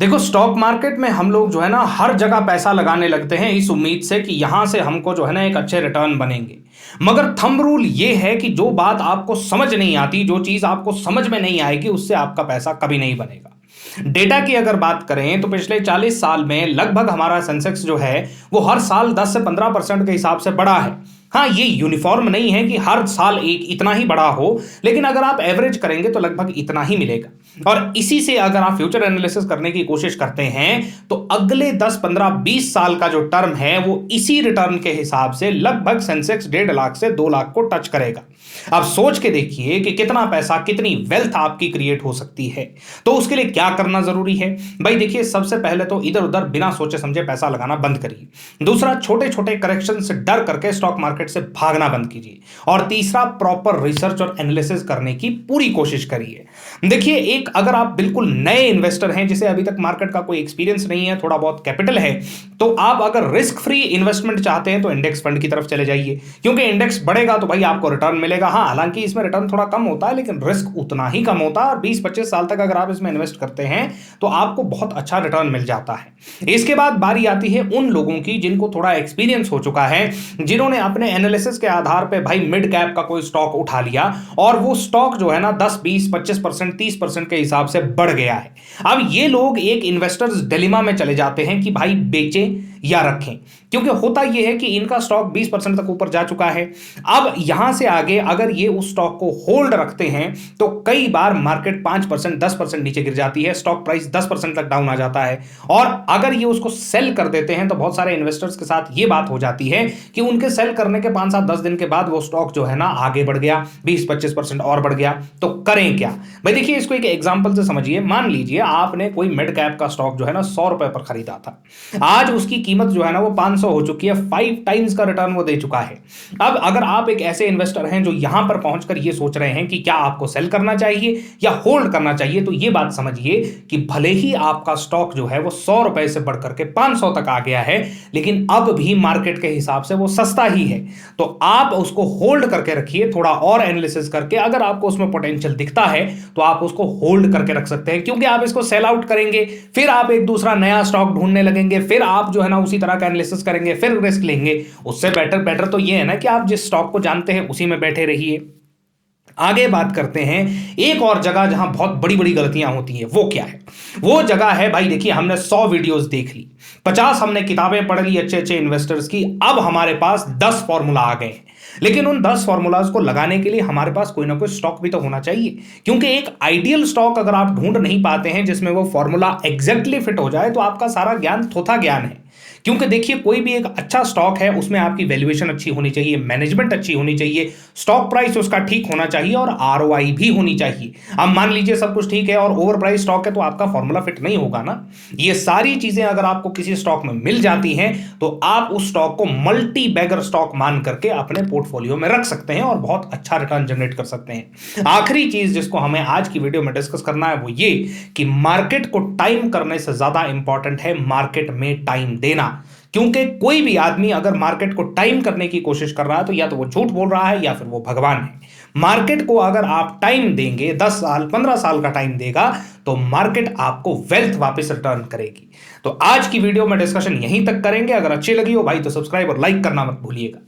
देखो, stock market में हम लोग जो है ना हर जगह पैसा लगाने लगते हैं इस उम्मीद से कि यहां से हमको जो है ना एक अच्छे रिटर्न बनेंगे। मगर थंब रूल ये है कि जो बात आपको समझ नहीं आती, जो चीज आपको समझ में नहीं आएगी, उससे आपका पैसा कभी नहीं बनेगा। डेटा की अगर बात करें तो पिछले 40 साल में लगभग हमारा सेंसेक्स जो है वो हर साल 10 से 15% के हिसाब से बढ़ा है। हाँ, ये यूनिफॉर्म नहीं है कि हर साल एक इतना ही बड़ा हो, लेकिन अगर आप एवरेज करेंगे तो लगभग इतना ही मिलेगा। और इसी से अगर आप फ्यूचर एनालिसिस करने की कोशिश करते हैं तो अगले 10 15 20 साल का जो टर्म है वो इसी रिटर्न के हिसाब से लगभग सेंसेक्स 1.5 लाख से 2 लाख को टच करेगा। अब सोच के देखिए कि कितना पैसा, कितनी वेल्थ आपकी क्रिएट हो सकती है। तो उसके लिए क्या करना जरूरी है भाई? देखिए, सबसे पहले तो इधर उधर बिना सोचे समझे पैसा लगाना बंद करिए। दूसरा, छोटे छोटे करेक्शन से डर करके स्टॉक मार्केट से भागना बंद कीजिए। और तीसरा, प्रॉपर रिसर्च और एनालिसिस करने की पूरी कोशिश करिए। देखिए, एक अगर आप बिल्कुल नए इन्वेस्टर हैं जिसे अभी तक मार्केट का कोई एक्सपीरियंस नहीं है, थोड़ा बहुत कैपिटल है, तो आप अगर रिस्क फ्री इन्वेस्टमेंट चाहते हैं तो इंडेक्स फंड की तरफ चले जाइए, क्योंकि इंडेक्स बढ़ेगा तो भाई आपको रिटर्न मिलेगा। हाँ, हालांकि इसमें रिटर्न थोड़ा कम होता है लेकिन रिस्क उतना ही कम होता है, और 20-25 साल तक अगर आप इसमें इन्वेस्ट करते हैं तो आपको बहुत अच्छा रिटर्न मिल जाता है। इसके बाद बारी आती है उन लोगों की जिनको थोड़ा एक्सपीरियंस हो चुका है, जिन्होंने अपने एनालिसिस के आधार पे भाई मिड कैप का कोई स्टॉक उठा लिया और वो स्टॉक जो है ना 10-20-25% 30% के हिसाब से बढ़ गया है। अब ये लोग एक इन्वेस्टर्स डिलेमा में चले जाते हैं कि भाई बेचें या रखें, क्योंकि होता यह है कि इनका स्टॉक 20% तक ऊपर जा चुका है। अब यहां से आगे अगर ये उस स्टॉक को होल्ड रखते हैं तो कई बार मार्केट 5% 10% नीचे गिर जाती है, स्टॉक प्राइस 10% तक डाउन आ जाता है। और अगर ये उसको सेल कर देते हैं तो बहुत सारे इन्वेस्टर्स के साथ ये बात हो जाती है कि उनके सेल करने के 5-7-10 दिन के बाद वो स्टॉक जो है ना आगे बढ़ गया, 20-25% और बढ़ गया। तो करें क्या भाई? देखिए, इसको एक एग्जांपल से समझिए। मान लीजिए आपने कोई मिड कैप का स्टॉक जो है ना 100 रुपए पर खरीदा था, आज उसकी कीमत जो है ना वो 500 हो चुकी है, 5 टाइम्स का रिटर्न वो दे चुका है। अब अगर आप एक ऐसे इन्वेस्टर हैं जो यहां पर पहुंचकर ये सोच रहे हैं कि क्या आपको सेल करना चाहिए या होल्ड करना चाहिए, तो ये बात समझिए कि भले ही आपका स्टॉक जो है वो 100 रुपए से बढ़कर के 500 तक आ गया है, लेकिन अब भी मार्केट के हिसाब से वो सस्ता ही है। तो आप उसको होल्ड करके रखिए, थोड़ा और एनालिसिस करके अगर आपको उसमें पोटेंशियल दिखता है तो आप उसको होल्ड करके रख सकते हैं, क्योंकि आप इसको सेल आउट करेंगे फिर आप एक दूसरा नया स्टॉक ढूंढने लगेंगे, फिर आप जो है ना उसी तरह का एनालिसिस करेंगे, फिर रिस्क लेंगे। उससे बेटर तो ये है ना कि आप जिस स्टॉक को जानते हैं उसी में बैठे रहिए। आगे बात करते हैं एक और जगह जहां बहुत बड़ी बड़ी गलतियां होती हैं। वो क्या है? वो जगह है भाई, देखिए, हमने 100 वीडियोस देख ली, 50 हमने किताबें पढ़ ली अच्छे अच्छे इन्वेस्टर्स की, अब हमारे पास 10 फॉर्मूला आ गए हैं। लेकिन उन 10 फॉर्मूलाज को लगाने के लिए हमारे पास कोई ना कोई स्टॉक भी तो होना चाहिए, क्योंकि एक आइडियल स्टॉक अगर आप ढूंढ नहीं पाते हैं जिसमें वो फॉर्मूला एग्जैक्टली फिट हो जाए तो आपका सारा ज्ञान थोथा ज्ञान है। क्योंकि देखिए, कोई भी एक अच्छा स्टॉक है उसमें आपकी वैल्यूएशन अच्छी होनी चाहिए, मैनेजमेंट अच्छी होनी चाहिए, स्टॉक प्राइस उसका ठीक होना चाहिए और आरओआई भी होनी चाहिए। अब मान लीजिए सब कुछ ठीक है और ओवर प्राइस स्टॉक है तो आपका फॉर्मूला फिट नहीं होगा ना। ये सारी चीजें अगर आपको किसी स्टॉक में मिल जाती हैं तो आप उस स्टॉक को मल्टी बैगर स्टॉक मान करके अपने पोर्टफोलियो में रख सकते हैं और बहुत अच्छा रिटर्न जनरेट कर सकते हैं। आखिरी चीज जिसको हमें आज की वीडियो में डिस्कस करना है वो ये कि मार्केट को टाइम करने से ज्यादा इंपॉर्टेंट है मार्केट में टाइम देना। क्योंकि कोई भी आदमी अगर मार्केट को टाइम करने की कोशिश कर रहा है तो या तो वो झूठ बोल रहा है या फिर वो भगवान है। मार्केट को अगर आप टाइम देंगे, 10 साल 15 साल का टाइम देगा, तो मार्केट आपको वेल्थ वापस रिटर्न करेगी। तो आज की वीडियो में डिस्कशन यहीं तक करेंगे। अगर अच्छी लगी हो भाई तो सब्सक्राइब और लाइक करना मत भूलिएगा।